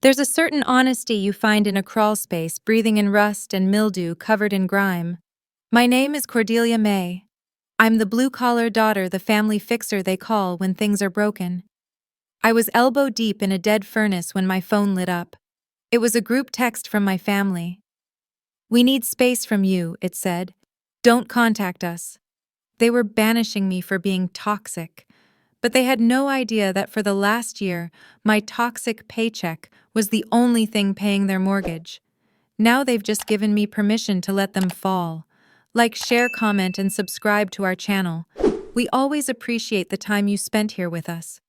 There's a certain honesty you find in a crawl space breathing in rust and mildew covered in grime. My name is Cordelia Mae. I'm the blue-collar daughter, the family fixer they call when things are broken. I was elbow deep in a dead furnace when my phone lit up. It was a group text from my family. "We need space from you," it said. "Don't contact us." They were banishing me for being toxic. But they had no idea that for the last year, my toxic paycheck was the only thing paying their mortgage. Now they've just given me permission to let them fall. Like, share, comment, and subscribe to our channel. We always appreciate the time you spent here with us.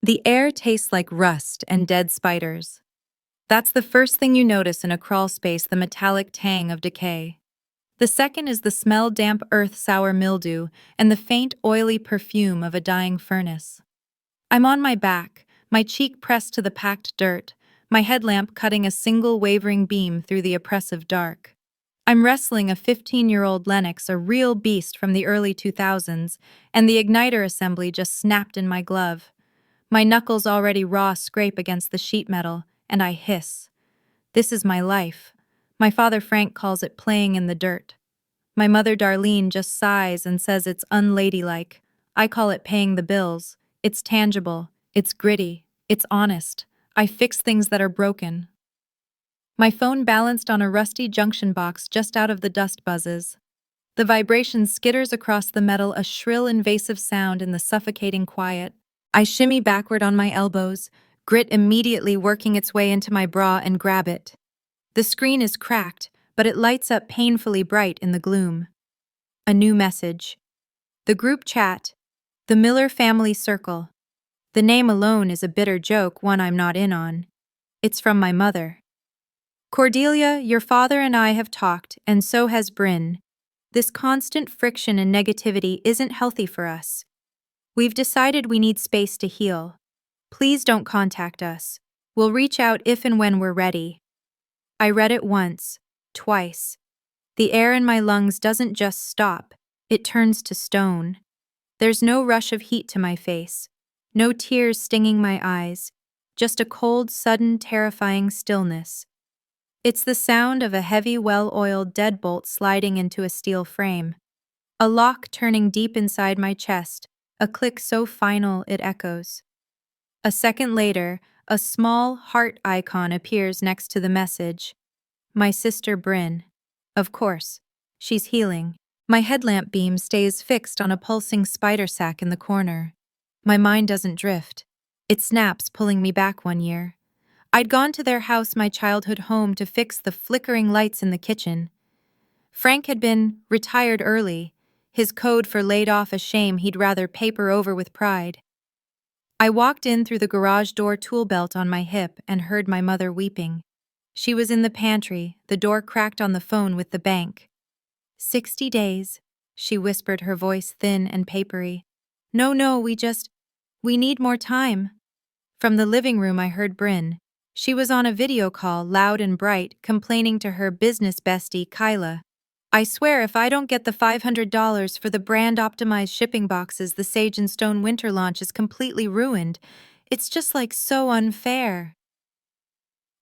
The air tastes like rust and dead spiders. That's the first thing you notice in a crawl space, the metallic tang of decay. The second is the smell, damp earth, sour mildew, and the faint, oily perfume of a dying furnace. I'm on my back, my cheek pressed to the packed dirt, my headlamp cutting a single wavering beam through the oppressive dark. I'm wrestling a 15-year-old Lennox, a real beast from the early 2000s, and the igniter assembly just snapped in my glove. My knuckles already raw scrape against the sheet metal, and I hiss. This is my life. My father Frank calls it playing in the dirt. My mother Darlene just sighs and says it's unladylike. I call it paying the bills. It's tangible, it's gritty, it's honest. I fix things that are broken. My phone balanced on a rusty junction box just out of the dust buzzes. The vibration skitters across the metal, a shrill, invasive sound in the suffocating quiet. I shimmy backward on my elbows, grit immediately working its way into my bra, and grab it. The screen is cracked, but it lights up painfully bright in the gloom. A new message. The group chat. The Miller family circle. The name alone is a bitter joke, one I'm not in on. It's from my mother. "Cordelia, your father and I have talked, and so has Brynn. This constant friction and negativity isn't healthy for us. We've decided we need space to heal. Please don't contact us. We'll reach out if and when we're ready." I read it once, twice. The air in my lungs doesn't just stop, it turns to stone. There's no rush of heat to my face, no tears stinging my eyes, just a cold, sudden, terrifying stillness. It's the sound of a heavy, well-oiled deadbolt sliding into a steel frame. A lock turning deep inside my chest, a click so final it echoes. A second later, a small heart icon appears next to the message. My sister Brynn. Of course. She's healing. My headlamp beam stays fixed on a pulsing spider sac in the corner. My mind doesn't drift. It snaps, pulling me back 1 year. I'd gone to their house, my childhood home, to fix the flickering lights in the kitchen. Frank had been retired early, his code for laid off a shame he'd rather paper over with pride. I walked in through the garage door, tool belt on my hip, and heard my mother weeping. She was in the pantry, the door cracked on the phone with the bank. 60 days, she whispered, her voice thin and papery. No, we need more time. From the living room I heard Brynn. She was on a video call, loud and bright, complaining to her business bestie, Kyla. "I swear if I don't get the $500 for the brand-optimized shipping boxes, the Sage and Stone winter launch is completely ruined. It's just like so unfair."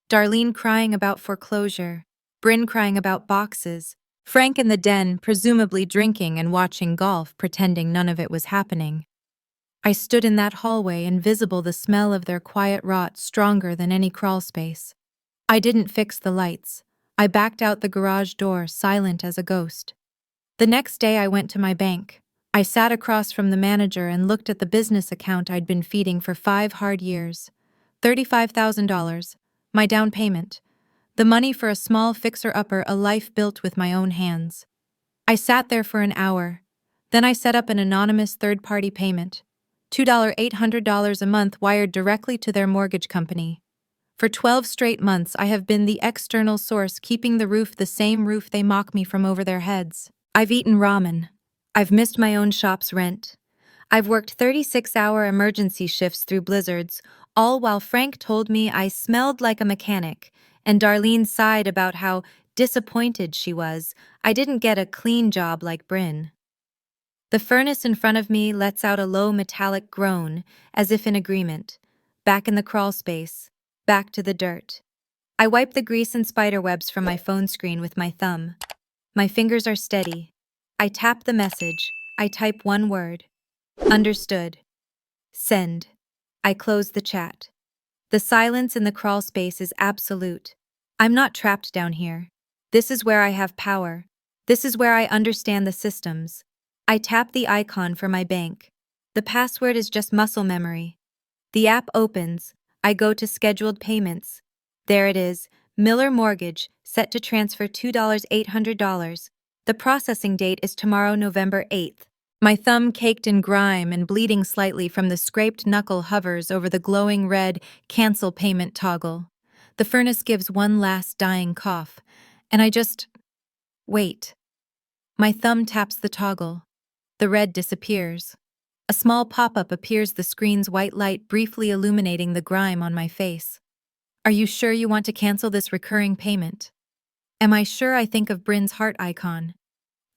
Darlene crying about foreclosure, Brynn crying about boxes, Frank in the den, presumably drinking and watching golf, pretending none of it was happening. I stood in that hallway, invisible, the smell of their quiet rot stronger than any crawl space. I didn't fix the lights. I backed out the garage door, silent as a ghost. The next day I went to my bank. I sat across from the manager and looked at the business account I'd been feeding for 5 hard years. $35,000, my down payment. The money for a small fixer-upper, a life built with my own hands. I sat there for an hour. Then I set up an anonymous third-party payment. $800 a month wired directly to their mortgage company. For 12 straight months, I have been the external source keeping the roof the same roof they mock me from over their heads. I've eaten ramen. I've missed my own shop's rent. I've worked 36-hour emergency shifts through blizzards, all while Frank told me I smelled like a mechanic, and Darlene sighed about how disappointed she was I didn't get a clean job like Brynn. The furnace in front of me lets out a low metallic groan, as if in agreement. Back in the crawl space. Back to the dirt. I wipe the grease and spiderwebs from my phone screen with my thumb. My fingers are steady. I tap the message. I type one word. Understood. Send. I close the chat. The silence in the crawl space is absolute. I'm not trapped down here. This is where I have power. This is where I understand the systems. I tap the icon for my bank. The password is just muscle memory. The app opens. I go to scheduled payments. There it is, Miller Mortgage, set to transfer $2,800. The processing date is tomorrow, November 8th. My thumb caked in grime and bleeding slightly from the scraped knuckle hovers over the glowing red cancel payment toggle. The furnace gives one last dying cough, and I just wait. My thumb taps the toggle. The red disappears. A small pop-up appears, the screen's white light briefly illuminating the grime on my face. Are you sure you want to cancel this recurring payment? Am I sure? I think of Brynn's heart icon.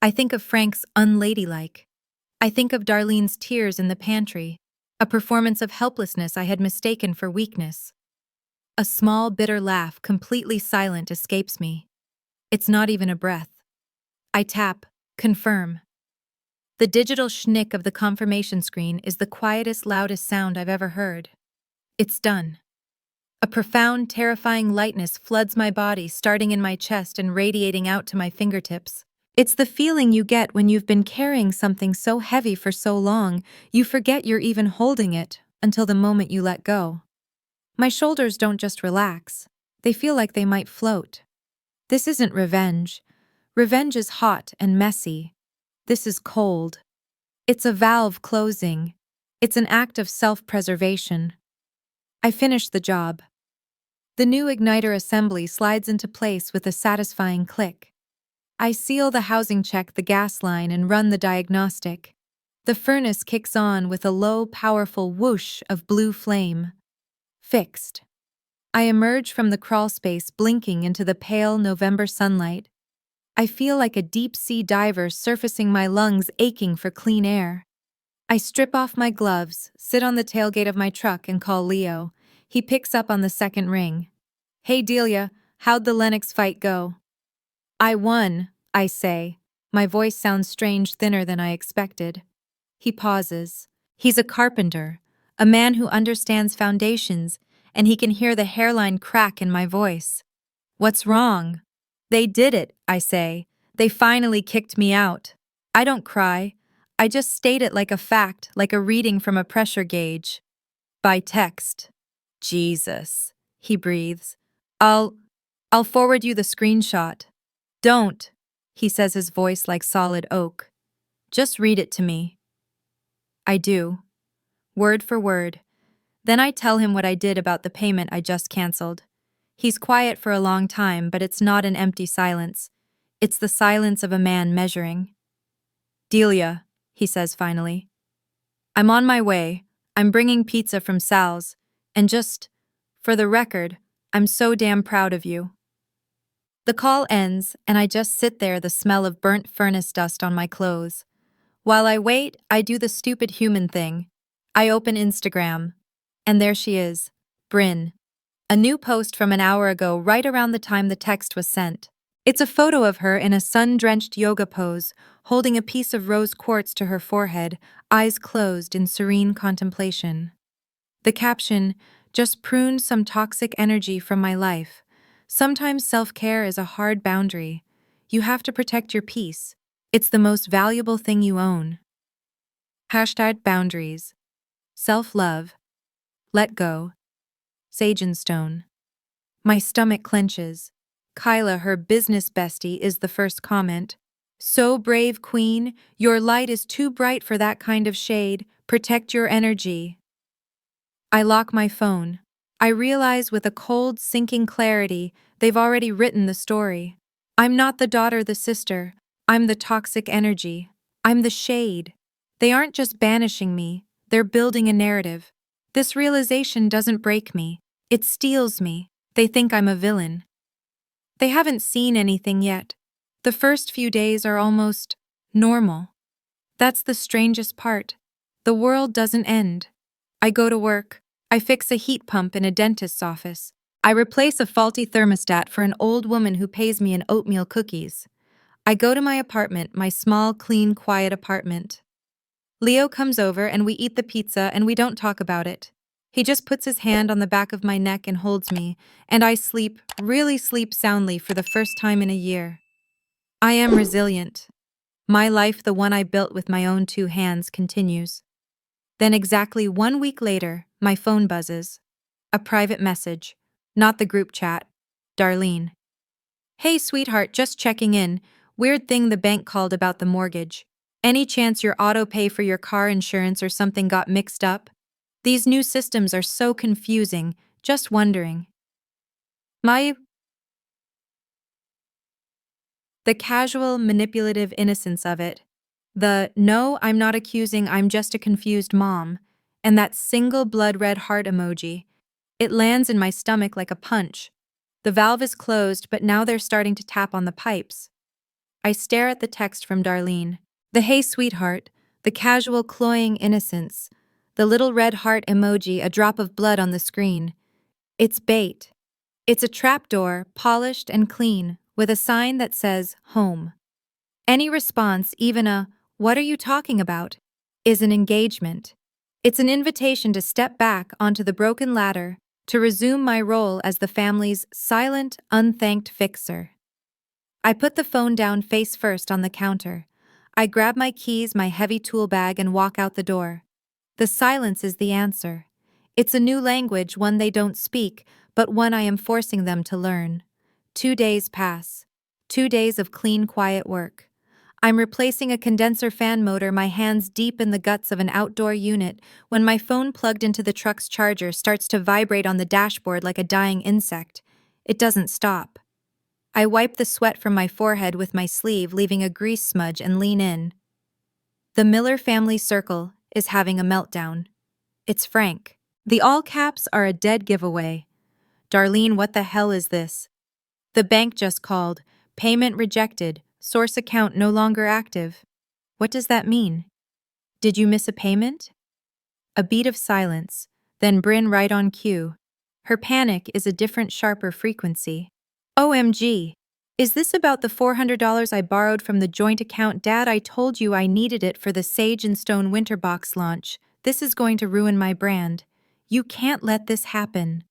I think of Frank's unladylike. I think of Darlene's tears in the pantry, a performance of helplessness I had mistaken for weakness. A small, bitter laugh, completely silent, escapes me. It's not even a breath. I tap, confirm. The digital schnick of the confirmation screen is the quietest, loudest sound I've ever heard. It's done. A profound, terrifying lightness floods my body, starting in my chest and radiating out to my fingertips. It's the feeling you get when you've been carrying something so heavy for so long, you forget you're even holding it until the moment you let go. My shoulders don't just relax, they feel like they might float. This isn't revenge. Revenge is hot and messy. This is cold. It's a valve closing. It's an act of self-preservation. I finish the job. The new igniter assembly slides into place with a satisfying click. I seal the housing check, the gas line, and run the diagnostic. The furnace kicks on with a low, powerful whoosh of blue flame. Fixed. I emerge from the crawl space, blinking into the pale November sunlight. I feel like a deep-sea diver, surfacing, my lungs aching for clean air. I strip off my gloves, sit on the tailgate of my truck, and call Leo. He picks up on the second ring. Hey Delia, how'd the Lennox fight go? I won, I say. My voice sounds strange, thinner than I expected. He pauses. He's a carpenter, a man who understands foundations, and he can hear the hairline crack in my voice. What's wrong? They did it, I say. They finally kicked me out. I don't cry. I just state it like a fact, like a reading from a pressure gauge. By text. Jesus, he breathes. I'll forward you the screenshot. Don't, he says, his voice like solid oak. Just read it to me. I do. Word for word. Then I tell him what I did about the payment I just canceled. He's quiet for a long time, but it's not an empty silence. It's the silence of a man measuring. Delia, he says finally. I'm on my way. I'm bringing pizza from Sal's. And just, for the record, I'm so damn proud of you. The call ends, and I just sit there, the smell of burnt furnace dust on my clothes. While I wait, I do the stupid human thing. I open Instagram. And there she is, Brynn. A new post from an hour ago, right around the time the text was sent. It's a photo of her in a sun-drenched yoga pose, holding a piece of rose quartz to her forehead, eyes closed in serene contemplation. The caption, just pruned some toxic energy from my life. Sometimes self-care is a hard boundary. You have to protect your peace. It's the most valuable thing you own. #boundaries. Self-love. Let go. Sage and Stone. My stomach clenches. Kyla, her business bestie, is the first comment. So brave, queen. Your light is too bright for that kind of shade. Protect your energy. I lock my phone. I realize with a cold, sinking clarity, they've already written the story. I'm not the daughter, the sister. I'm the toxic energy. I'm the shade. They aren't just banishing me, they're building a narrative. This realization doesn't break me, it steals me. They think I'm a villain. They haven't seen anything yet. The first few days are almost normal. That's the strangest part. The world doesn't end. I go to work. I fix a heat pump in a dentist's office. I replace a faulty thermostat for an old woman who pays me in oatmeal cookies. I go to my apartment, my small, clean, quiet apartment. Leo comes over and we eat the pizza and we don't talk about it. He just puts his hand on the back of my neck and holds me, and I sleep, really sleep soundly for the first time in a year. I am resilient. My life, the one I built with my own two hands, continues. Then exactly 1 week later, my phone buzzes. A private message. Not the group chat. Darlene. Hey sweetheart, just checking in. Weird thing, the bank called about the mortgage. Any chance your auto pay for your car insurance or something got mixed up? These new systems are so confusing, just wondering. The casual, manipulative innocence of it. The, no, I'm not accusing, I'm just a confused mom. And that single blood red heart emoji. It lands in my stomach like a punch. The valve is closed, but now they're starting to tap on the pipes. I stare at the text from Darlene. The hey sweetheart, the casual cloying innocence, the little red heart emoji, a drop of blood on the screen. It's bait. It's a trapdoor, polished and clean, with a sign that says home. Any response, even a, what are you talking about, is an engagement. It's an invitation to step back onto the broken ladder, to resume my role as the family's silent, unthanked fixer. I put the phone down face first on the counter. I grab my keys, my heavy tool bag, and walk out the door. The silence is the answer. It's a new language, one they don't speak, but one I am forcing them to learn. 2 days pass. 2 days of clean, quiet work. I'm replacing a condenser fan motor, my hands deep in the guts of an outdoor unit, when my phone plugged into the truck's charger starts to vibrate on the dashboard like a dying insect. It doesn't stop. I wipe the sweat from my forehead with my sleeve, leaving a grease smudge, and lean in. The Miller family circle is having a meltdown. It's Frank. The all caps are a dead giveaway. Darlene, what the hell is this? The bank just called. Payment rejected. Source account no longer active. What does that mean? Did you miss a payment? A beat of silence, then Brynn right on cue. Her panic is a different, sharper frequency. OMG! Is this about the $400 I borrowed from the joint account? Dad, I told you I needed it for the Sage and Stone Winter Box launch. This is going to ruin my brand. You can't let this happen.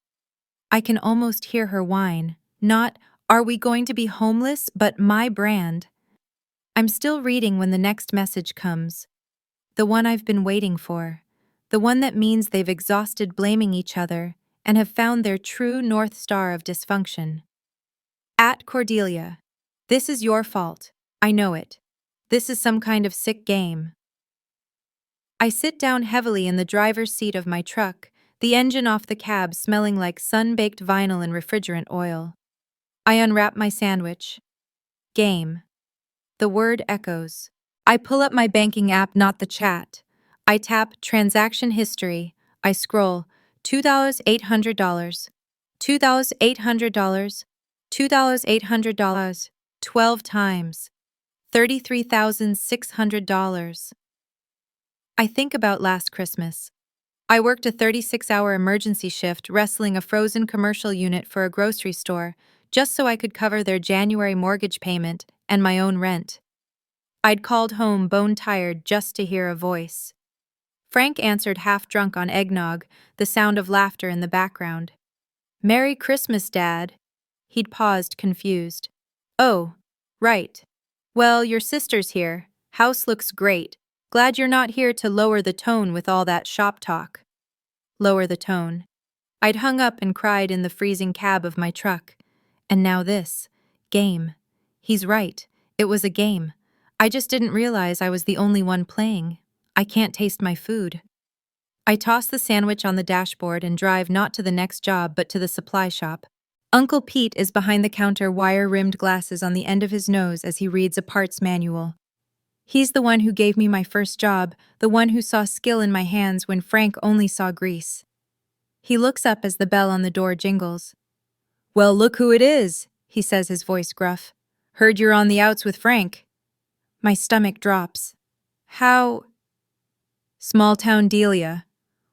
I can almost hear her whine. Not, are we going to be homeless, but my brand. I'm still reading when the next message comes. The one I've been waiting for. The one that means they've exhausted blaming each other and have found their true North Star of dysfunction. At Cordelia. This is your fault. I know it. This is some kind of sick game. I sit down heavily in the driver's seat of my truck, the engine off the cab smelling like sun-baked vinyl and refrigerant oil. I unwrap my sandwich. Game. The word echoes. I pull up my banking app, not the chat. I tap transaction history. I scroll. $2,800. $2,800. $2,800. 12 times. $33,600. I think about last Christmas. I worked a 36-hour emergency shift wrestling a frozen commercial unit for a grocery store just so I could cover their January mortgage payment and my own rent. I'd called home bone-tired just to hear a voice. Frank answered half-drunk on eggnog, the sound of laughter in the background. "Merry Christmas, Dad." He'd paused, confused. "Oh, right. Well, your sister's here. House looks great. Glad you're not here to lower the tone with all that shop talk." Lower the tone. I'd hung up and cried in the freezing cab of my truck. And now this. Game. He's right. It was a game. I just didn't realize I was the only one playing. I can't taste my food. I toss the sandwich on the dashboard and drive not to the next job but to the supply shop. Uncle Pete is behind the counter, wire-rimmed glasses on the end of his nose as he reads a parts manual. He's the one who gave me my first job, the one who saw skill in my hands when Frank only saw grease. He looks up as the bell on the door jingles. "Well, look who it is," he says, his voice gruff. "Heard you're on the outs with Frank." My stomach drops. "How?" "Small-town Delia.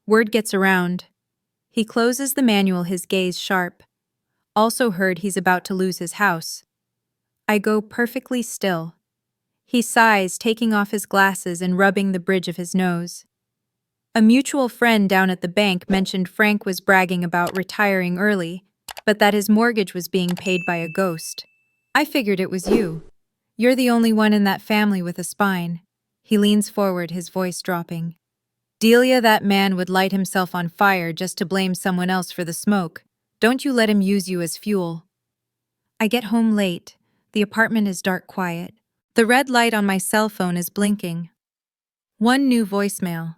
Word gets around." He closes the manual, his gaze sharp. "Also heard he's about to lose his house." I go perfectly still. He sighs, taking off his glasses and rubbing the bridge of his nose. "A mutual friend down at the bank mentioned Frank was bragging about retiring early, but that his mortgage was being paid by a ghost. I figured it was you. You're the only one in that family with a spine." He leans forward, his voice dropping. "Delia, that man would light himself on fire just to blame someone else for the smoke. Don't you let him use you as fuel." I get home late. The apartment is dark quiet. The red light on my cell phone is blinking. One new voicemail.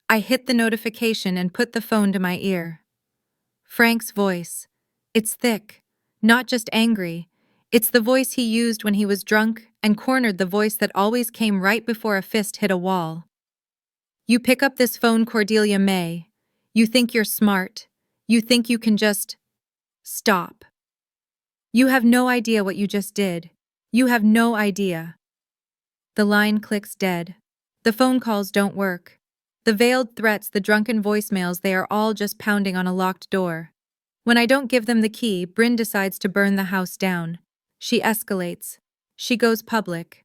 I hit the notification and put the phone to my ear. Frank's voice. It's thick, not just angry. It's the voice he used when he was drunk and cornered, the voice that always came right before a fist hit a wall. "You pick up this phone, Cordelia Mae. You think you're smart. You think you can just stop. You have no idea what you just did. You have no idea." The line clicks dead. The phone calls don't work. The veiled threats, the drunken voicemails, they are all just pounding on a locked door. When I don't give them the key, Brynn decides to burn the house down. She escalates. She goes public.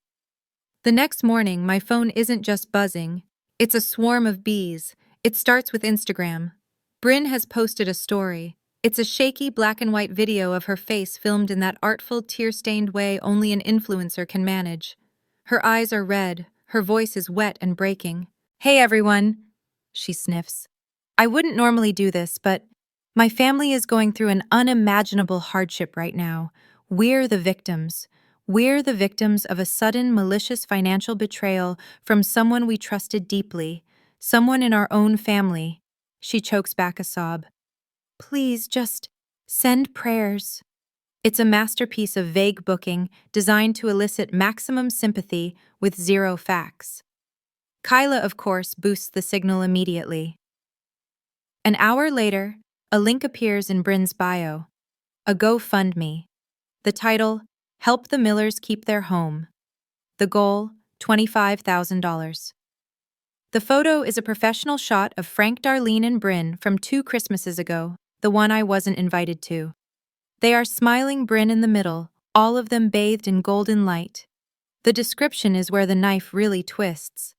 The next morning, my phone isn't just buzzing. It's a swarm of bees. It starts with Instagram. Brynn has posted a story. It's a shaky black and white video of her face filmed in that artful, tear-stained way only an influencer can manage. Her eyes are red. Her voice is wet and breaking. "Hey everyone," she sniffs. "I wouldn't normally do this, but my family is going through an unimaginable hardship right now. We're the victims. We're the victims of a sudden, malicious financial betrayal from someone we trusted deeply, someone in our own family." She chokes back a sob. "Please just send prayers." It's a masterpiece of vague booking designed to elicit maximum sympathy with zero facts. Kyla, of course, boosts the signal immediately. An hour later, a link appears in Brynn's bio. A GoFundMe. The title, "Help the Millers Keep Their Home." The goal, $25,000. The photo is a professional shot of Frank, Darlene, and Brynn from 2 Christmases ago, the one I wasn't invited to. They are smiling, Brynn in the middle, all of them bathed in golden light. The description is where the knife really twists.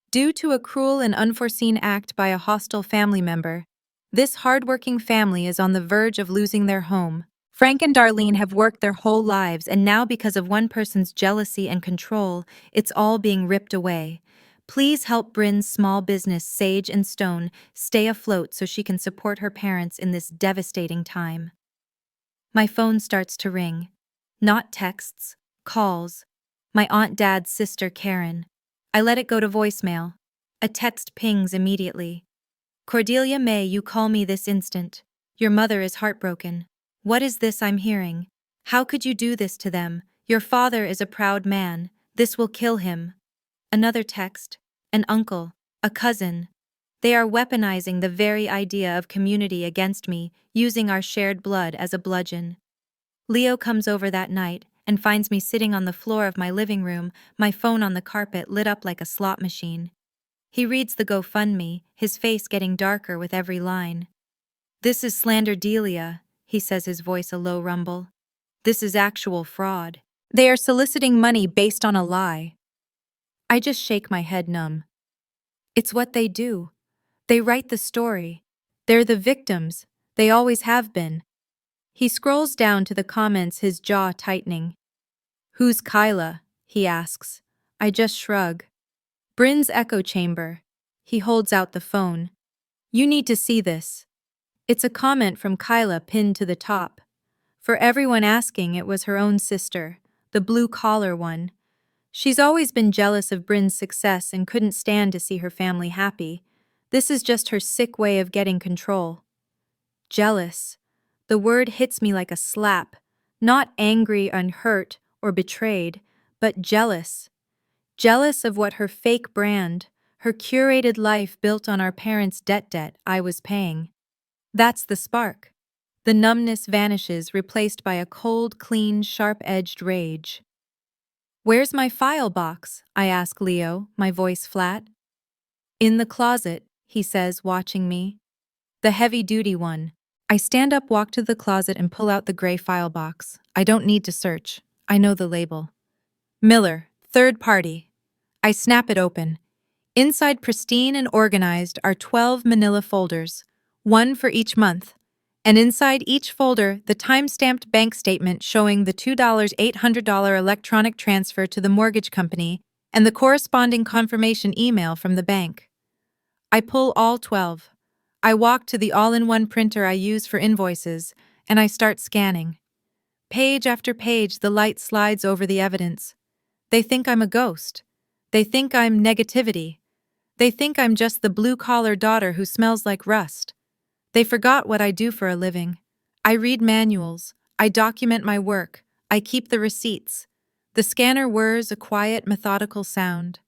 Due to a cruel and unforeseen act by a hostile family member, this hardworking family is on the verge of losing their home. Frank and Darlene have worked their whole lives, and now because of one person's jealousy and control, it's all being ripped away. Please help Brynn's small business, Sage and Stone, stay afloat so she can support her parents in this devastating time. My phone starts to ring. Not texts, calls. My Aunt Dad's sister, Karen. I let it go to voicemail. A text pings immediately. "Cordelia Mae, you call me this instant. Your mother is heartbroken. What is this I'm hearing? How could you do this to them? Your father is a proud man. This will kill him." Another text. An uncle, a cousin. They are weaponizing the very idea of community against me, using our shared blood as a bludgeon. Leo comes over that night and finds me sitting on the floor of my living room, my phone on the carpet lit up like a slot machine. He reads the GoFundMe, his face getting darker with every line. "This is slander, Delia," he says, his voice a low rumble. "This is actual fraud. They are soliciting money based on a lie." I just shake my head numb. It's what they do. They write the story. They're the victims. They always have been. He scrolls down to the comments, his jaw tightening. "Who's Kyla?" he asks. I just shrug. "Brynn's echo chamber." He holds out the phone. "You need to see this." It's a comment from Kyla pinned to the top. For everyone asking, it was her own sister, the blue-collar one. She's always been jealous of Brynn's success and couldn't stand to see her family happy. This is just her sick way of getting control. Jealous. The word hits me like a slap. Not angry and hurt or betrayed, but jealous. Jealous of what her fake brand, her curated life built on our parents' debt I was paying. That's the spark. The numbness vanishes, replaced by a cold, clean, sharp-edged rage. "Where's my file box?" I ask Leo, my voice flat. "In the closet," he says, watching me. "The heavy-duty one." I stand up, walk to the closet, and pull out the gray file box. I don't need to search. I know the label. Miller, third party. I snap it open. Inside, pristine and organized, are 12 manila folders, one for each month. And inside each folder, the time-stamped bank statement showing the $2,800 electronic transfer to the mortgage company and the corresponding confirmation email from the bank. I pull all 12. I walk to the all-in-one printer I use for invoices, and I start scanning. Page after page, the light slides over the evidence. They think I'm a ghost. They think I'm negativity. They think I'm just the blue-collar daughter who smells like rust. They forgot what I do for a living. I read manuals. I document my work. I keep the receipts. The scanner whirs, a quiet, methodical sound.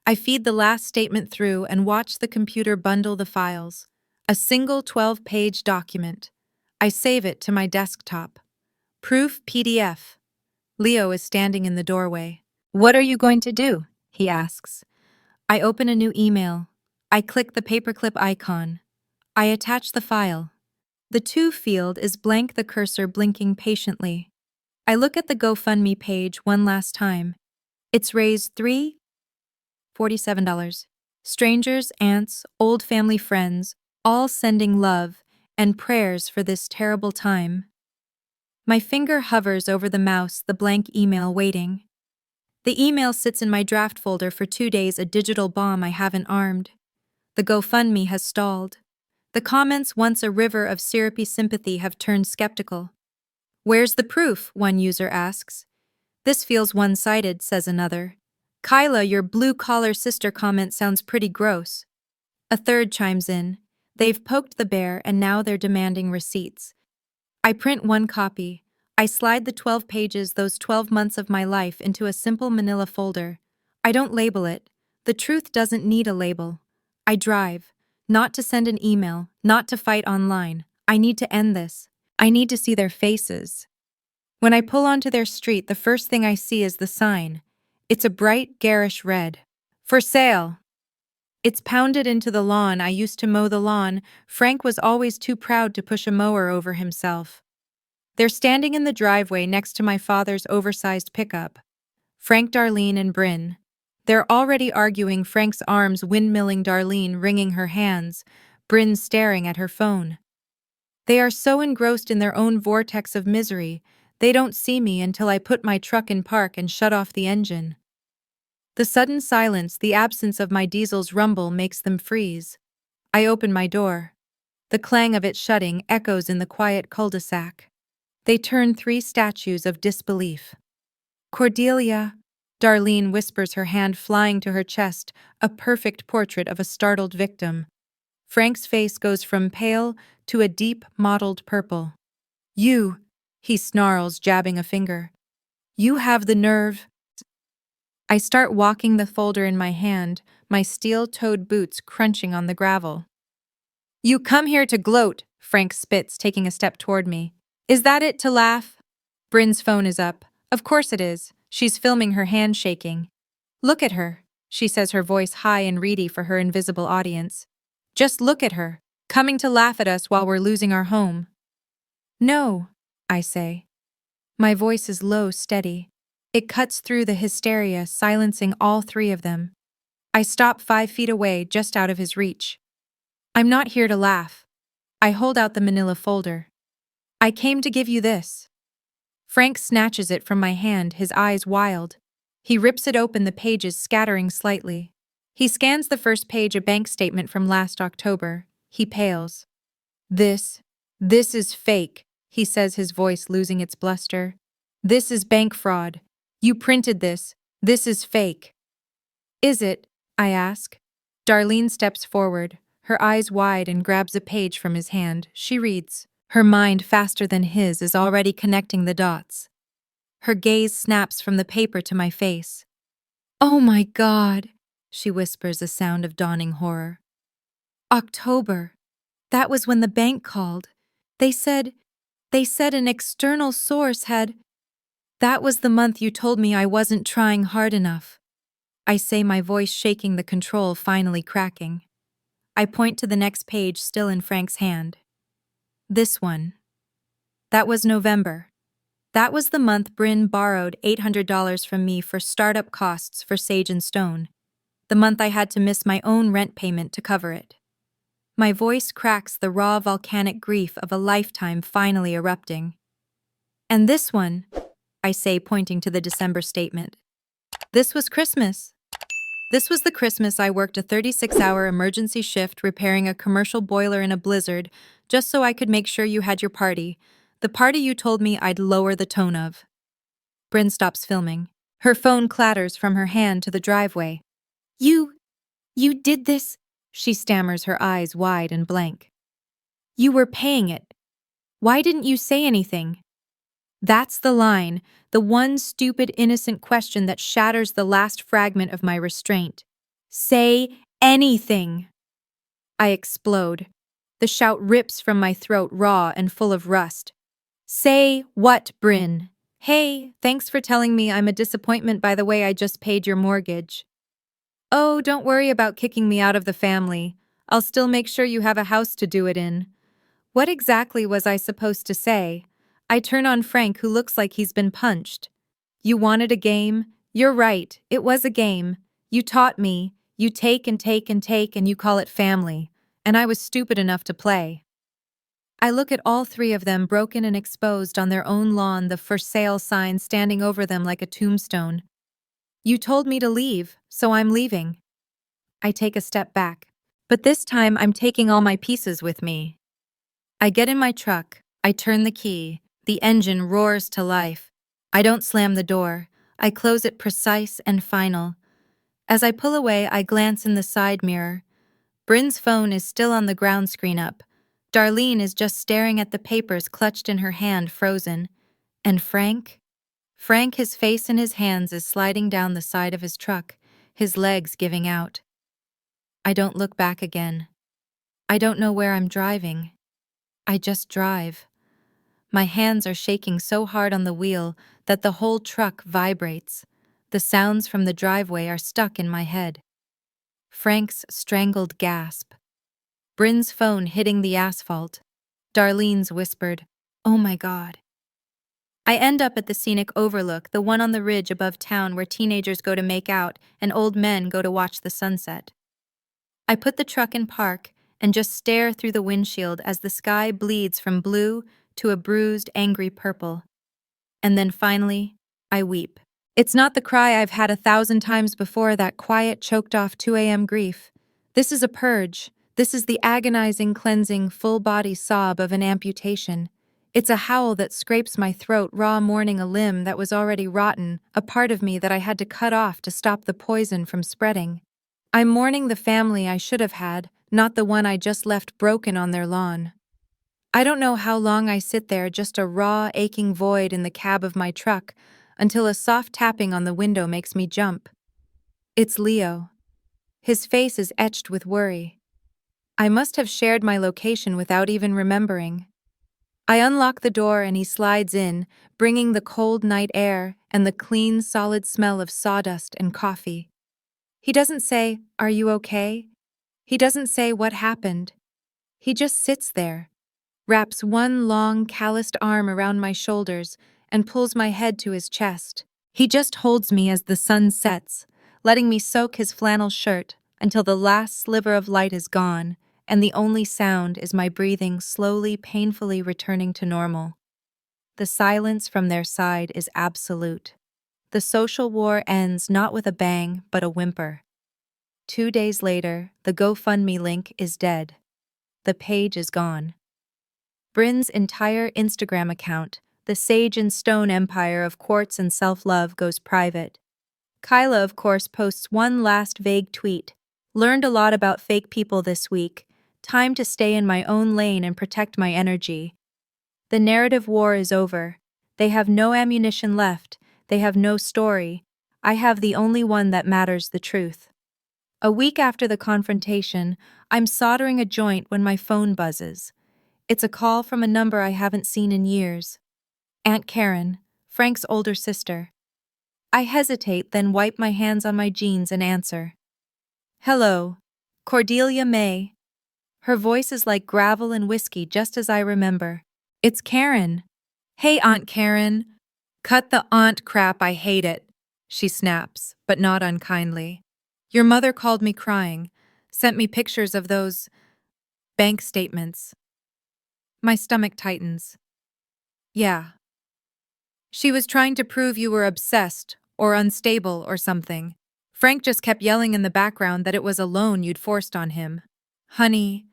I feed the last statement through and watch the computer bundle the files. A single 12-page document. I save it to my desktop. Proof PDF. Leo is standing in the doorway. "What are you going to do?" he asks. I open a new email. I click the paperclip icon. I attach the file. The to field is blank, the cursor blinking patiently. I look at the GoFundMe page one last time. It's raised $347. Strangers, aunts, old family friends, all sending love and prayers for this terrible time. My finger hovers over the mouse, the blank email waiting. The email sits in my draft folder for 2 days, a digital bomb I haven't armed. The GoFundMe has stalled. The comments, once a river of syrupy sympathy, have turned skeptical. "Where's the proof?" one user asks. "This feels one-sided," says another. "Kyla, your blue-collar sister comment sounds pretty gross." A third chimes in. They've poked the bear and now they're demanding receipts. I print one copy. I slide the 12 pages, those 12 months of my life, into a simple manila folder. I don't label it. The truth doesn't need a label. I drive. Not to send an email, not to fight online. I need to end this. I need to see their faces. When I pull onto their street, the first thing I see is the sign. It's a bright, garish red. "For sale." It's pounded into the lawn. I used to mow the lawn. Frank was always too proud to push a mower over himself. They're standing in the driveway next to my father's oversized pickup. Frank, Darlene, and Brynn. They're already arguing, Frank's arms windmilling, Darlene wringing her hands, Brynn staring at her phone. They are so engrossed in their own vortex of misery, they don't see me until I put my truck in park and shut off the engine. The sudden silence, the absence of my diesel's rumble, makes them freeze. I open my door. The clang of it shutting echoes in the quiet cul-de-sac. They turn 3 statues of disbelief. "Cordelia," Darlene whispers, her hand flying to her chest, a perfect portrait of a startled victim. Frank's face goes from pale to a deep, mottled purple. "You," he snarls, jabbing a finger. "You have the nerve." I start walking, the folder in my hand, my steel-toed boots crunching on the gravel. "You come here to gloat," Frank spits, taking a step toward me. "Is that it, to laugh?" Brynn's phone is up. Of course it is. She's filming, her hand shaking. "Look at her," she says, her voice high and reedy for her invisible audience. "Just look at her, coming to laugh at us while we're losing our home." "No," I say. My voice is low, steady. It cuts through the hysteria, silencing all 3 of them. I stop 5 feet away, just out of his reach. "I'm not here to laugh." I hold out the manila folder. "I came to give you this." Frank snatches it from my hand, his eyes wild. He rips it open, the pages scattering slightly. He scans the first page, a bank statement from last October. He pales. This is fake," he says, his voice losing its bluster. "This is bank fraud. You printed this. This is fake." "Is it?" I ask. Darlene steps forward. her eyes wide, and grabs a page from his hand. She reads. Her mind, faster than his, is already connecting the dots. Her gaze snaps from the paper to my face. "Oh my God," she whispers, a sound of dawning horror. "October. That was when the bank called. They said an external source had. That was the month you told me I wasn't trying hard enough." I say, my voice shaking, the control finally cracking. I point to the next page, still in Frank's hand. This one. That was November. That was the month Brynn borrowed $800 from me for startup costs for Sage and Stone. The month I had to miss my own rent payment to cover it. My voice cracks, the raw volcanic grief of a lifetime finally erupting. "And this one," I say, pointing to the December statement. "This was Christmas. This was the Christmas I worked a 36-hour emergency shift repairing a commercial boiler in a blizzard just so I could make sure you had your party. The party you told me I'd lower the tone of." Brynn stops filming. Her phone clatters from her hand to the driveway. You did this?" She stammers, her eyes wide and blank. "You were paying it. Why didn't you say anything?" That's the line, the one stupid, innocent question that shatters the last fragment of my restraint. "Say anything!" I explode. The shout rips from my throat, raw and full of rust. "Say what, Brynn? Hey, thanks for telling me I'm a disappointment, by the way. I just paid your mortgage." "Oh, don't worry about kicking me out of the family. I'll still make sure you have a house to do it in." What exactly was I supposed to say? I turn on Frank, who looks like he's been punched. "You wanted a game? You're right, it was a game. You taught me. You take and take and take, and you call it family. And I was stupid enough to play." I look at all three of them, broken and exposed on their own lawn, the "for sale" sign standing over them like a tombstone. "You told me to leave, so I'm leaving." I take a step back. But this time I'm taking all my pieces with me. I get in my truck. I turn the key. The engine roars to life. I don't slam the door. I close it, precise and final. As I pull away, I glance in the side mirror. Brynn's phone is still on the ground screen up. Darlene is just staring at the papers clutched in her hand, frozen. And Frank? Frank, his face in his hands, is sliding down the side of his truck, his legs giving out. I don't look back again. I don't know where I'm driving. I just drive. My hands are shaking so hard on the wheel that the whole truck vibrates. The sounds from the driveway are stuck in my head. Frank's strangled gasp. Brynn's phone hitting the asphalt. Darlene's whispered, "Oh my God." I end up at the scenic overlook, the one on the ridge above town where teenagers go to make out and old men go to watch the sunset. I put the truck in park and just stare through the windshield as the sky bleeds from blue to a bruised, angry purple. And then finally, I weep. It's not the cry I've had 1,000 times before, that quiet, choked-off 2 a.m. grief. This is a purge. This is the agonizing, cleansing, full-body sob of an amputation. It's a howl that scrapes my throat, raw, mourning a limb that was already rotten, a part of me that I had to cut off to stop the poison from spreading. I'm mourning the family I should have had, not the one I just left broken on their lawn. I don't know how long I sit there, just a raw, aching void in the cab of my truck, until a soft tapping on the window makes me jump. It's Leo. His face is etched with worry. I must have shared my location without even remembering. I unlock the door and he slides in, bringing the cold night air and the clean, solid smell of sawdust and coffee. He doesn't say, "Are you okay?" He doesn't say what happened. He just sits there, wraps one long, calloused arm around my shoulders, and pulls my head to his chest. He just holds me as the sun sets, letting me soak his flannel shirt until the last sliver of light is gone, and the only sound is my breathing slowly, painfully returning to normal. The silence from their side is absolute. The social war ends not with a bang, but a whimper. 2 days later, the GoFundMe link is dead. The page is gone. Brynn's entire Instagram account, the Sage and Stone empire of quartz and self-love, goes private. Kyla, of course, posts one last vague tweet. "Learned a lot about fake people this week. Time to stay in my own lane and protect my energy. The narrative war is over. They have no ammunition left. They have no story. I have the only one that matters, the truth. A week after the confrontation, I'm soldering a joint when my phone buzzes. It's a call from a number I haven't seen in years. Aunt Karen, Frank's older sister. I hesitate, then wipe my hands on my jeans and answer. Hello, Cordelia Mae. Her voice is like gravel and whiskey, just as I remember. It's Karen. Hey, Aunt Karen. Cut the aunt crap, I hate it. She snaps, but not unkindly. Your mother called me crying, sent me pictures of those bank statements. My stomach tightens. Yeah. She was trying to prove you were obsessed or unstable or something. Frank just kept yelling in the background that it was a loan you'd forced on him. Honey,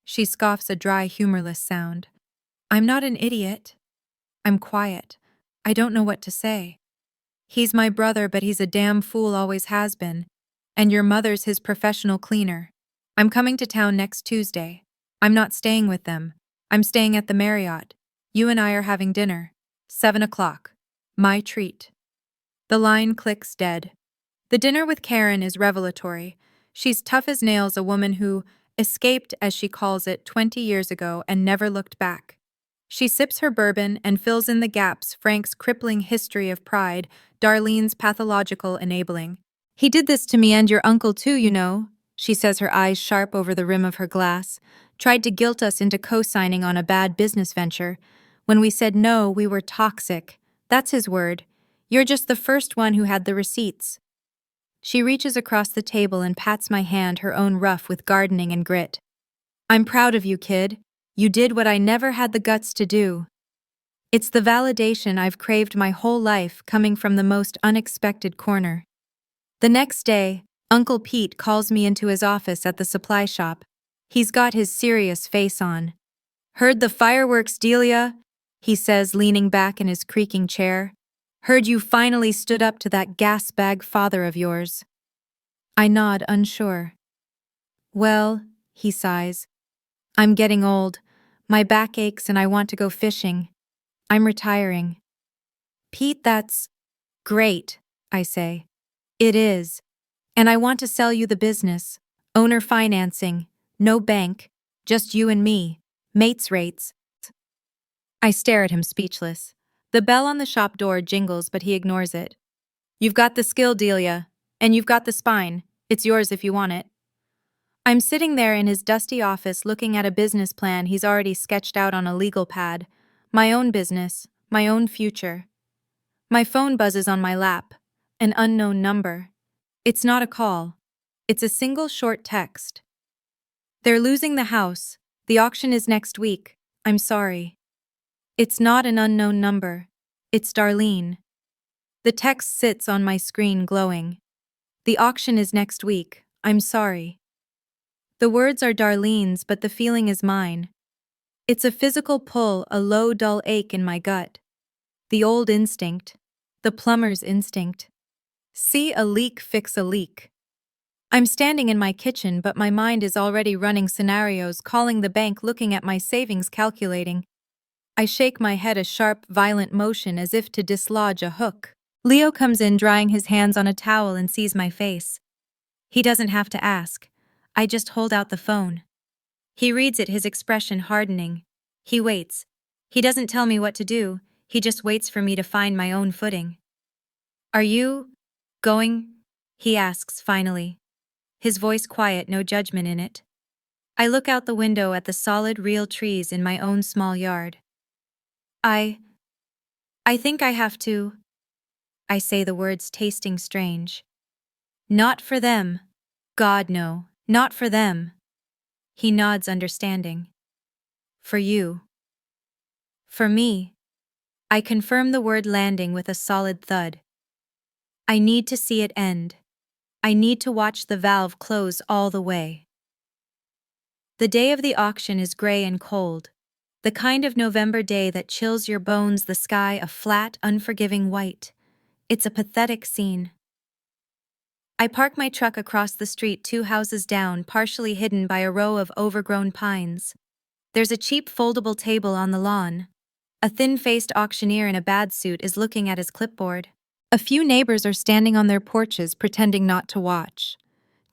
she scoffs a dry, humorless sound. I'm not an idiot. I'm quiet. I don't know what to say. He's my brother, but he's a damn fool, always has been. And your mother's his professional cleaner. I'm coming to town next Tuesday. I'm not staying with them. I'm staying at the Marriott. You and I are having dinner. 7 o'clock. My treat. The line clicks dead. The dinner with Karen is revelatory. She's tough as nails, a woman who escaped, as she calls it, 20 years ago and never looked back. She sips her bourbon and fills in the gaps, Frank's crippling history of pride, Darlene's pathological enabling. He did this to me and your uncle too, you know, she says, her eyes sharp over the rim of her glass. Tried to guilt us into co-signing on a bad business venture. When we said no, we were toxic. That's his word. You're just the first one who had the receipts. She reaches across the table and pats my hand, her own rough with gardening and grit. I'm proud of you, kid. You did what I never had the guts to do. It's the validation I've craved my whole life, coming from the most unexpected corner. The next day, Uncle Pete calls me into his office at the supply shop. He's got his serious face on. Heard the fireworks, Delia? He says, leaning back in his creaking chair. Heard you finally stood up to that gas-bag father of yours. I nod, unsure. Well, he sighs. I'm getting old. My back aches and I want to go fishing. I'm retiring. Pete, that's great, I say. It is. And I want to sell you the business. Owner financing. No bank. Just you and me. Mates rates. I stare at him, speechless. The bell on the shop door jingles, but he ignores it. You've got the skill, Delia. And you've got the spine. It's yours if you want it. I'm sitting there in his dusty office looking at a business plan he's already sketched out on a legal pad. My own business, my own future. My phone buzzes on my lap. An unknown number. It's not a call. It's a single short text. They're losing the house. The auction is next week. I'm sorry. It's not an unknown number. It's Darlene. The text sits on my screen glowing. The auction is next week. I'm sorry. The words are Darlene's, but the feeling is mine. It's a physical pull, a low, dull ache in my gut. The old instinct. The plumber's instinct. See a leak, fix a leak. I'm standing in my kitchen, but my mind is already running scenarios, calling the bank, looking at my savings, calculating. I shake my head, a sharp, violent motion as if to dislodge a hook. Leo comes in, drying his hands on a towel, and sees my face. He doesn't have to ask. I just hold out the phone. He reads it, his expression hardening. He waits. He doesn't tell me what to do. He just waits for me to find my own footing. Are you going? He asks finally. His voice quiet, no judgment in it. I look out the window at the solid, real trees in my own small yard. I think I have to. I say the words, tasting strange. Not for them. God, no, not for them. He nods, understanding. For you. For me. I confirm the word, landing with a solid thud. I need to see it end. I need to watch the valve close all the way. The day of the auction is gray and cold. The kind of November day that chills your bones, the sky a flat, unforgiving white. It's a pathetic scene. I park my truck across the street 2 houses down, partially hidden by a row of overgrown pines. There's a cheap foldable table on the lawn. A thin-faced auctioneer in a bad suit is looking at his clipboard. A few neighbors are standing on their porches pretending not to watch.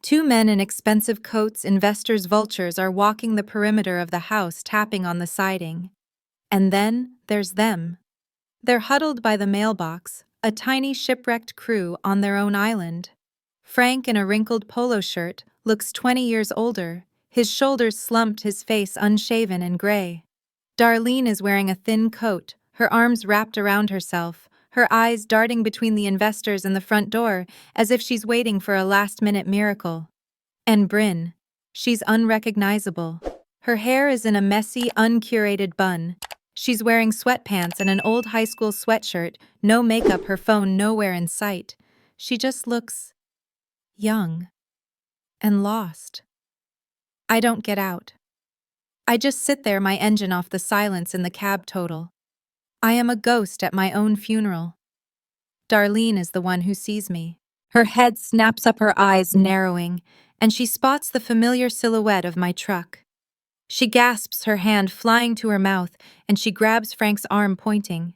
2 men in expensive coats, investors' vultures, are walking the perimeter of the house, tapping on the siding. And then there's them. They're huddled by the mailbox, a tiny shipwrecked crew on their own island. Frank, in a wrinkled polo shirt, looks 20 years older, his shoulders slumped, his face unshaven and gray. Darlene is wearing a thin coat, her arms wrapped around herself, her eyes darting between the investors and the front door as if she's waiting for a last-minute miracle. And Brynn, she's unrecognizable. Her hair is in a messy, uncurated bun. She's wearing sweatpants and an old high school sweatshirt, no makeup, her phone nowhere in sight. She just looks young and lost. I don't get out. I just sit there, my engine off, the silence in the cab total. I am a ghost at my own funeral. Darlene is the one who sees me. Her head snaps up, her eyes narrowing, and she spots the familiar silhouette of my truck. She gasps, her hand flying to her mouth, and she grabs Frank's arm, pointing.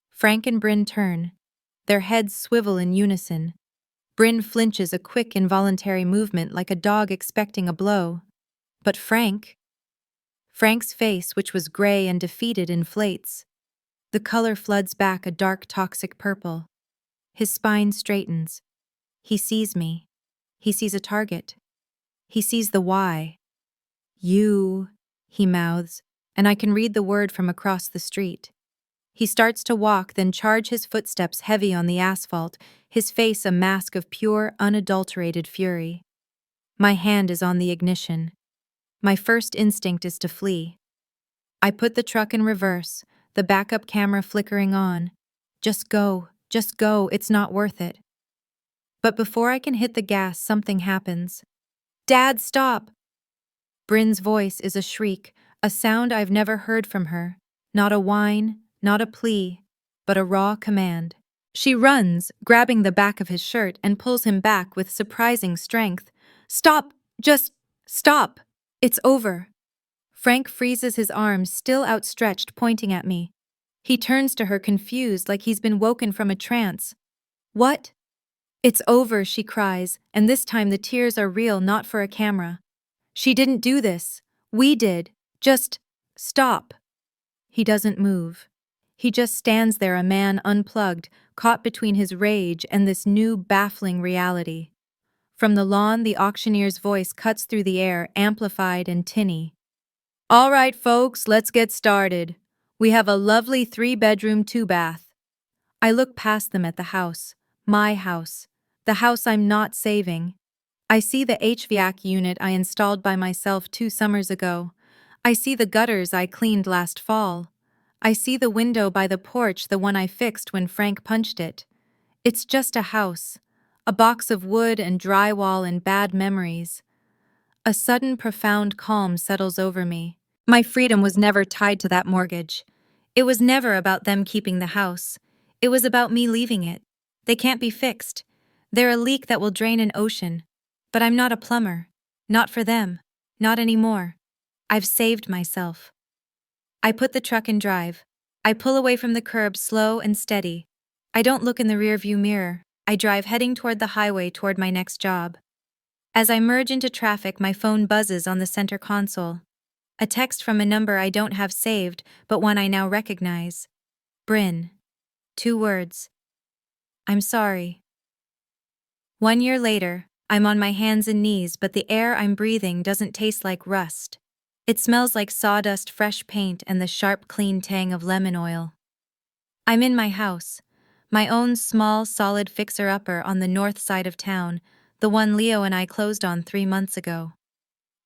Frank and Brynn turn. Their heads swivel in unison. Brynn flinches, a quick, involuntary movement like a dog expecting a blow. But Frank's face, which was gray and defeated, inflates. The color floods back, a dark, toxic purple. His spine straightens. He sees me. He sees a target. He sees the why. You, he mouths, and I can read the word from across the street. He starts to walk, then charge his footsteps heavy on the asphalt, his face a mask of pure, unadulterated fury. My hand is on the ignition. My first instinct is to flee. I put the truck in reverse, the backup camera flickering on. Just go, it's not worth it. But before I can hit the gas, something happens. Dad, stop! Brynn's voice is a shriek, a sound I've never heard from her. Not a whine, not a plea, but a raw command. She runs, grabbing the back of his shirt, and pulls him back with surprising strength. Stop! Just stop! It's over. Frank freezes, his arms still outstretched, pointing at me. He turns to her, confused, like he's been woken from a trance. What? It's over, she cries, and this time the tears are real, not for a camera. She didn't do this. We did. Just stop. He doesn't move. He just stands there, a man unplugged, caught between his rage and this new, baffling reality. From the lawn, the auctioneer's voice cuts through the air, amplified and tinny. All right, folks, let's get started. We have a lovely 3-bedroom, 2-bath. I look past them at the house, my house, the house I'm not saving. I see the HVAC unit I installed by myself 2 summers ago. I see the gutters I cleaned last fall. I see the window by the porch, the one I fixed when Frank punched it. It's just a house, a box of wood and drywall and bad memories. A sudden, profound calm settles over me. My freedom was never tied to that mortgage. It was never about them keeping the house. It was about me leaving it. They can't be fixed. They're a leak that will drain an ocean. But I'm not a plumber. Not for them. Not anymore. I've saved myself. I put the truck in drive. I pull away from the curb, slow and steady. I don't look in the rearview mirror. I drive, heading toward the highway, toward my next job. As I merge into traffic, my phone buzzes on the center console. A text from a number I don't have saved, but one I now recognize. Brynn. 2 words. I'm sorry. 1 year later, I'm on my hands and knees, but the air I'm breathing doesn't taste like rust. It smells like sawdust, fresh paint, and the sharp, clean tang of lemon oil. I'm in my house, my own small, solid fixer-upper on the north side of town, the one Leo and I closed on 3 months ago.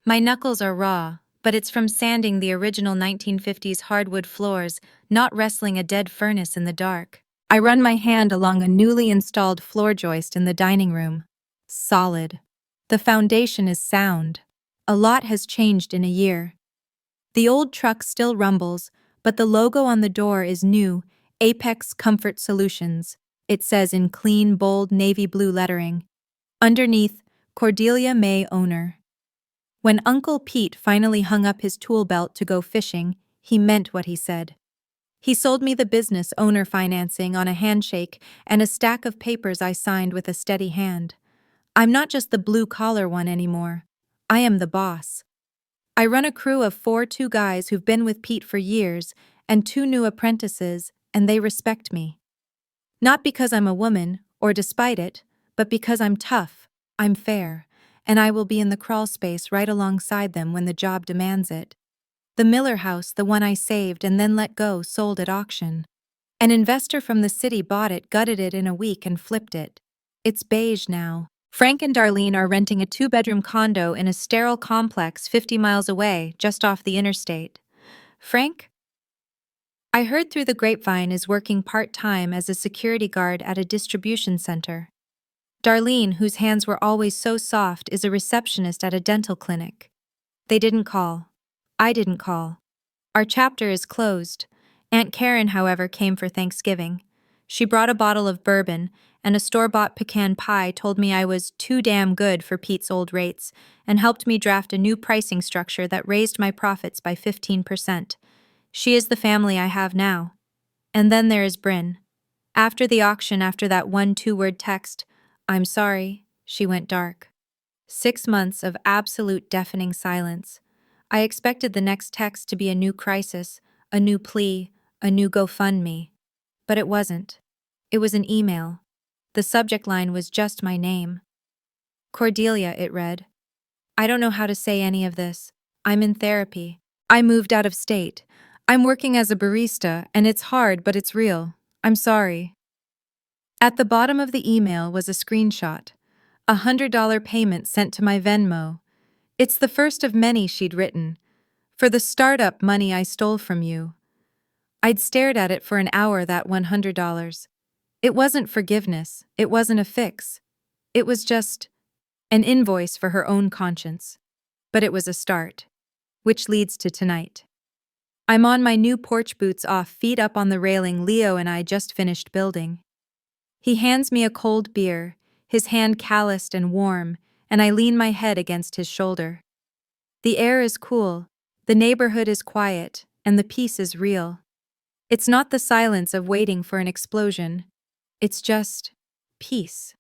My knuckles are raw, but it's from sanding the original 1950s hardwood floors, not wrestling a dead furnace in the dark. I run my hand along a newly installed floor joist in the dining room. Solid. The foundation is sound. A lot has changed in a year. The old truck still rumbles, but the logo on the door is new, Apex Comfort Solutions. It says in clean, bold navy blue lettering. Underneath, Cordelia Mae owner. When Uncle Pete finally hung up his tool belt to go fishing, he meant what he said. He sold me the business owner financing on a handshake and a stack of papers I signed with a steady hand. I'm not just the blue-collar one anymore. I am the boss. I run a crew of 2 guys who've been with Pete for years and 2 new apprentices, and they respect me. Not because I'm a woman, or despite it, but because I'm tough, I'm fair, and I will be in the crawl space right alongside them when the job demands it. The Miller house, the one I saved and then let go, sold at auction. An investor from the city bought it, gutted it in a week, and flipped it. It's beige now. Frank and Darlene are renting a 2-bedroom condo in a sterile complex 50 miles away, just off the interstate. Frank, I heard through the grapevine, is working part-time as a security guard at a distribution center. Darlene, whose hands were always so soft, is a receptionist at a dental clinic. They didn't call. I didn't call. Our chapter is closed. Aunt Karen, however, came for Thanksgiving. She brought a bottle of bourbon, and a store-bought pecan pie, told me I was too damn good for Pete's old rates, and helped me draft a new pricing structure that raised my profits by 15%. She is the family I have now. And then there is Brynn. After the auction, after that 1-2-word text, "I'm sorry," she went dark. 6 months of absolute deafening silence. I expected the next text to be a new crisis, a new plea, a new GoFundMe. But it wasn't. It was an email. The subject line was just my name. Cordelia, it read. I don't know how to say any of this. I'm in therapy. I moved out of state. I'm working as a barista, and it's hard, but it's real. I'm sorry. At the bottom of the email was a screenshot. A $100 payment sent to my Venmo. It's the first of many she'd written. For the startup money I stole from you. I'd stared at it for an hour, that $100. It wasn't forgiveness. It wasn't a fix. It was just an invoice for her own conscience. But it was a start. Which leads to tonight. I'm on my new porch boots off, feet up on the railing Leo and I just finished building. He hands me a cold beer, his hand calloused and warm, and I lean my head against his shoulder. The air is cool, the neighborhood is quiet, and the peace is real. It's not the silence of waiting for an explosion. It's just peace.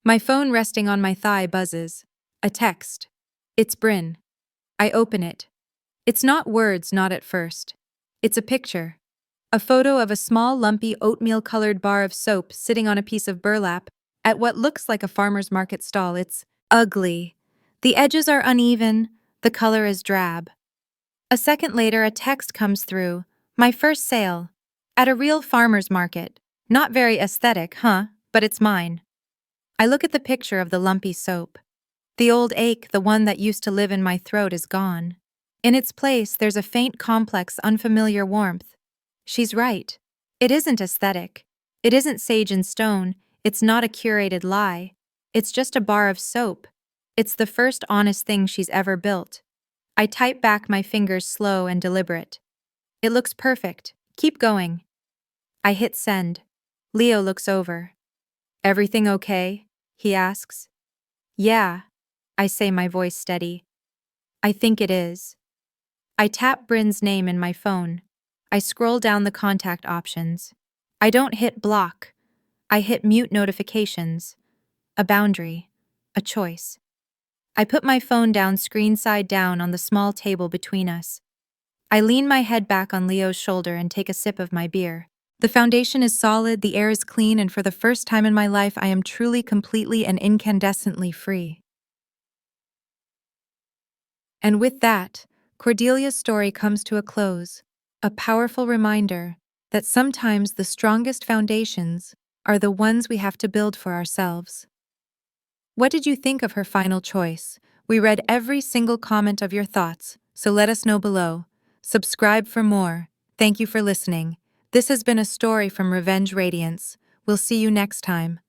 My phone resting on my thigh buzzes. A text. It's Brynn. I open it. It's not words, not at first. It's a picture. A photo of a small, lumpy, oatmeal-colored bar of soap sitting on a piece of burlap at what looks like a farmer's market stall. It's ugly. The edges are uneven. The color is drab. A second later, a text comes through. My first sale. At a real farmer's market. Not very aesthetic, huh? But it's mine. I look at the picture of the lumpy soap. The old ache, the one that used to live in my throat, is gone. In its place, there's a faint, complex, unfamiliar warmth. She's right. It isn't aesthetic. It isn't sage and stone. It's not a curated lie. It's just a bar of soap. It's the first honest thing she's ever built. I type back, my fingers slow and deliberate. It looks perfect. Keep going. I hit send. Leo looks over. Everything okay? He asks. Yeah, I say, my voice steady. I think it is. I tap Brynn's name in my phone. I scroll down the contact options. I don't hit block. I hit mute notifications. A boundary. A choice. I put my phone down, screen side down, on the small table between us. I lean my head back on Leo's shoulder and take a sip of my beer. The foundation is solid, the air is clean, and for the first time in my life, I am truly, completely, and incandescently free. And with that, Cordelia's story comes to a close, a powerful reminder that sometimes the strongest foundations are the ones we have to build for ourselves. What did you think of her final choice? We read every single comment of your thoughts, so let us know below. Subscribe for more. Thank you for listening. This has been a story from Radiance. We'll see you next time.